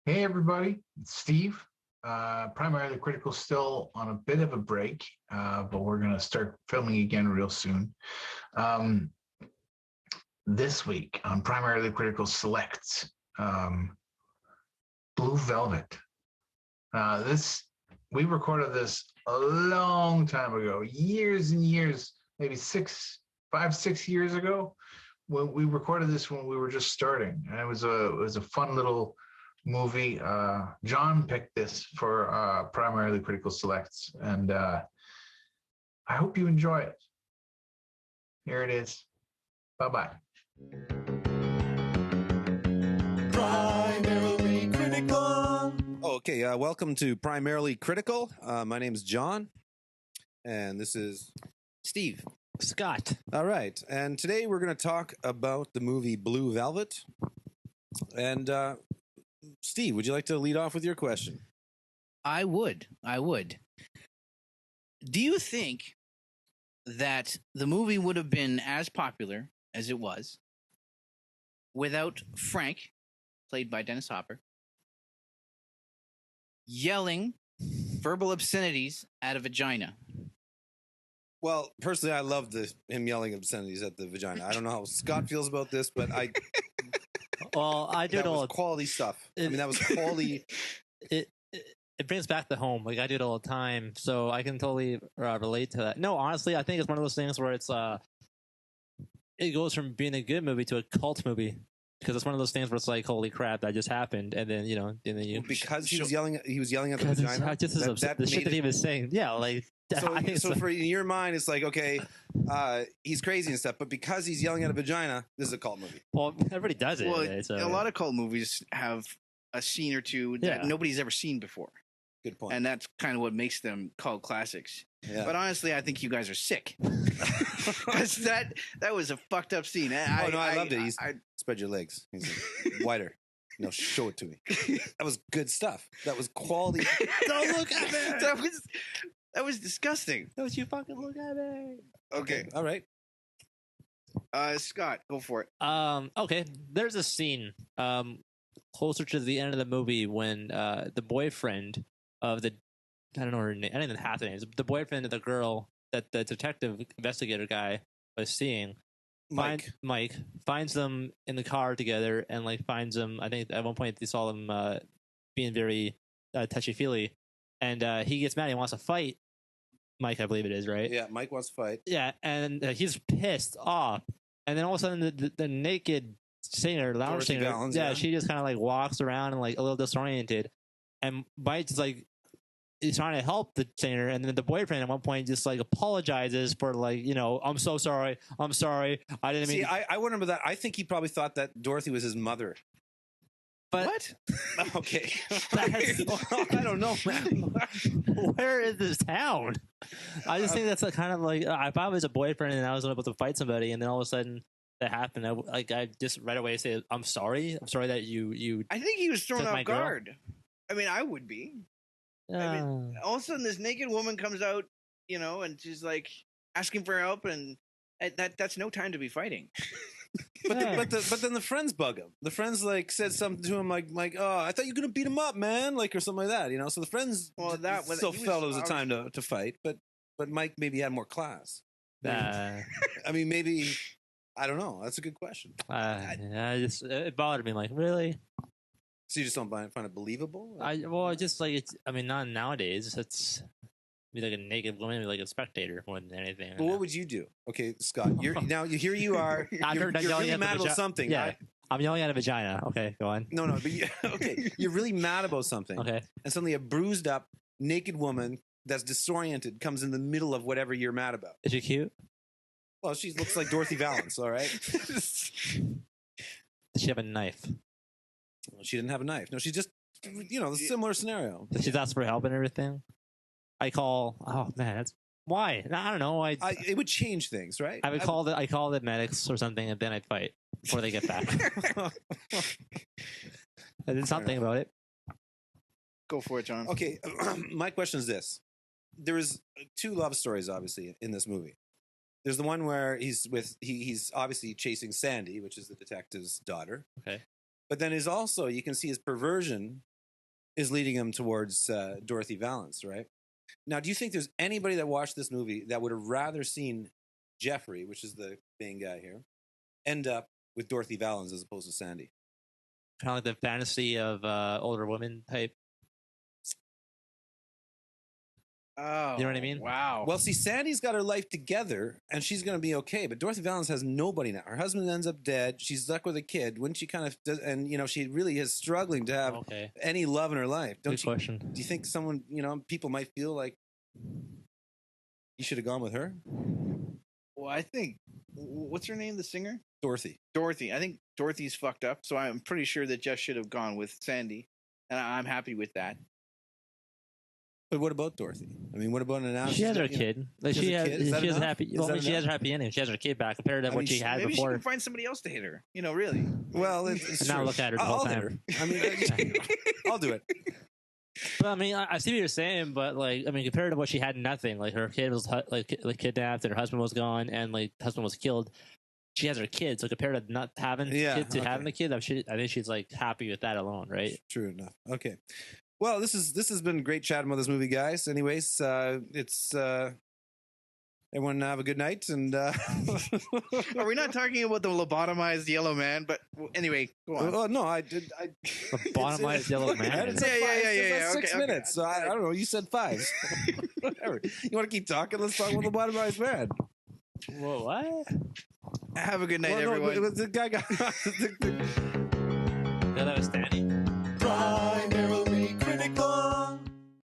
Hey everybody, it's Steve. Primarily Critical still on a bit of a break, but we're going to start filming again real soon. Um, this week on Primarily Critical Selects Blue Velvet. This we recorded this a long time ago, years and years, maybe 6 years ago. When we recorded this when we were just starting, and it was a fun little movie. John picked this for Primarily Critical Selects, and I hope you enjoy it. Here it is. Bye bye. Primarily Critical. Okay, welcome to Primarily Critical. My name is John, and this is Steve. Scott. all right. And today we're going to talk about the movie Blue Velvet. And Steve, would you like to lead off with your question? I would. Do you think that the movie would have been as popular as it was without Frank, played by Dennis Hopper, yelling verbal obscenities at a vagina? Well, personally, I love him yelling obscenities at the vagina. I don't know how Scott feels about this, but Well, I do it that was all. quality stuff. I mean, that was quality. It brings back the home. Like I do it all the time, so I can totally relate to that. No, honestly, I think it's one of those things where it goes from being a good movie to a cult movie because it's one of those things where it's like, holy crap, that just happened, and then and then you Because he was yelling at the because vagina. it's just the shit that he was saying. Yeah, like I think So for in your mind, it's like, okay, he's crazy and stuff, but because he's yelling at a vagina, this is a cult movie. well, everybody does it. Well, right? So, a lot of cult movies have a scene or two that Yeah. nobody's ever seen before, Good point. and that's kind of what makes them cult classics. Yeah. But honestly, I think you guys are sick because that was a fucked up scene. I loved it. Spread your legs. He's like, wider. No, show it to me. That was good stuff. That was quality. Don't look at me. That was disgusting. don't you fucking look at me. Okay, All right. Scott, go for it. Okay. There's a scene closer to the end of the movie when the boyfriend of the I don't know her name. I don't even have the names. The boyfriend of the girl that the detective investigator guy was seeing. Mike. Mike finds them in the car together and like finds them. I think at one point they saw them being very touchy feely, and he gets mad. He wants to fight Mike, I believe it is, right? Yeah, Mike wants to fight. Yeah, and he's pissed off, and then all of a sudden the naked singer, lounge Dorothy singer, Valens, yeah, yeah. she just kind of like walks around and like a little disoriented, and Mike's like he's trying to help the singer, and then the boyfriend at one point just like apologizes for like I'm so sorry, I didn't mean. See, I wonder about that. I think he probably thought that Dorothy was his mother. But What? Okay. That's- I don't know, man. where is this town? I just think that's kind of like if I was a boyfriend and I was about to fight somebody, and then all of a sudden that happened, I just right away say, I'm sorry that you. I think he was thrown Took my off girl? guard. I mean, I would be. All of a sudden, this naked woman comes out, and she's like asking for help, and that's no time to be fighting. But Yeah. but then the friends bug him. The friends like said something to him like oh, I thought you were gonna beat him up, man, like or something like that. So the friends Well, that was- still he was felt it was a time to fight, but Mike maybe had more class. I mean, maybe I don't know. That's a good question. it bothered me. Like, really? So you just don't find it believable? I just like it's. I mean, not nowadays. It's be like a naked woman, like a spectator more than anything. But what would you do? Okay, Scott, here you are. I'm You're yelling really at the mad about vagi- something. Yeah, I'm yelling at a vagina. Okay, go on. No, but okay, you're really mad about something. Okay. And suddenly a bruised up, naked woman that's disoriented comes in the middle of whatever you're mad about. Is she cute? Well, she looks like Dorothy Valens, all right? Does she have a knife? Well, she didn't have a knife. No, she just, a similar scenario. Does she ask for help and everything? I call. Oh man, that's why. I don't know. It would change things, right? I would call the medics or something, and then I'd fight before they get back. I did something about it. Go for it, John. Okay, my question is this. There is two love stories, obviously, in this movie. There's the one where he's obviously chasing Sandy, which is the detective's daughter. Okay. But then there's also, you can see his perversion is leading him towards Dorothy Valance, right? Now, do you think there's anybody that watched this movie that would have rather seen Jeffrey, which is the main guy here, end up with Dorothy Valance as opposed to Sandy? Kind of like the fantasy of older women type. Oh, You know what I mean? Wow. Well, see, Sandy's got her life together, and she's going to be okay. But Dorothy Valance has nobody now. Her husband ends up dead. She's stuck with a kid. Wouldn't she kind of? And she really is struggling to have Okay. any love in her life. Don't Good you? question. Do you think someone, people might feel like you should have gone with her, Well, I think what's her name? The singer Dorothy? Dorothy. I think Dorothy's fucked up, so I'm pretty sure that Jeff should have gone with Sandy, and I'm happy with that. But what about Dorothy? I mean, what about an now? She has her kid. Like she she has has, a kid? Is that she has a enough? happy. Is Well, that I mean, she has enough? her happy ending. She has her kid back compared to I what mean, she had Maybe she before. can find somebody else to hit her. Really. Well, it's And not true. look at her the whole I'll hit time. her. I mean, I'll do it. But I mean, I see what you're saying, but like, I mean, compared to what she had, nothing. Like her kid was like kidnapped, and her husband was gone, and like husband was killed. She has her kid, so compared to not having kid to having the kid, I think she's like happy with that alone, right? True enough. Okay. Well, this has been great chatting about this movie, guys. Anyways, it's everyone have a good night, and Are we not talking about the lobotomized yellow man? But anyway, go on. Oh no, I did. The bottom line is yellow man. It's Yeah. 6 Okay. minutes, so I don't know. You said 5. Whatever. You want to keep talking? Let's talk about the bottomized man. Whoa, what? Have a good night, Well, no, everyone. but the guy got. Yeah, that was Danny. Primarily critical.